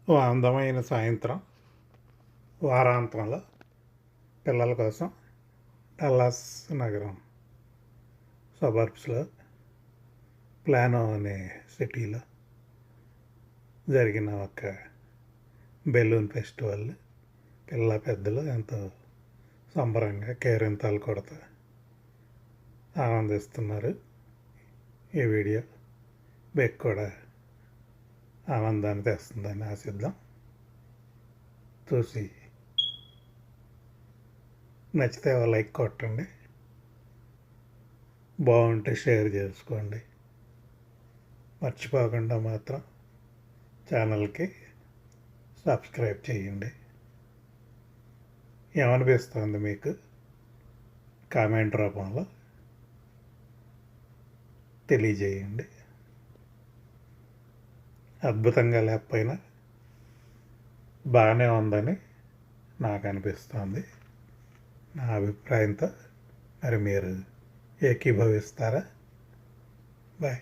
ఓ అందమైన సాయంత్రం వారాంతంలో పిల్లల కోసం డల్లాస్ నగరం సబర్బ్స్లో ప్లానో అనే సిటీలో జరిగిన ఒక బెలూన్ ఫెస్టివల్ పిల్ల పెద్దలు ఎంతో సంబరంగా కేరింతలు కొడతా ఆనందిస్తున్నారు. ఈ వీడియో మీకు కూడా ఆనందాన్ని తెస్తుందని ఆశిద్దాం. చూసి నచ్చితే ఒక లైక్ కొట్టండి, బాగుంటే షేర్ చేసుకోండి. మర్చిపోకుండా మాత్రం ఛానల్కి సబ్స్క్రైబ్ చేయండి. ఏమనిపిస్తుంది మీకు కామెంట్ రూపంలో తెలియజేయండి. అద్భుతంగా లేకపోయినా బాగానే ఉందని నాకు అనిపిస్తుంది. నా అభిప్రాయంతో మరి మీరు ఏకీభవిస్తారా? బాయ్.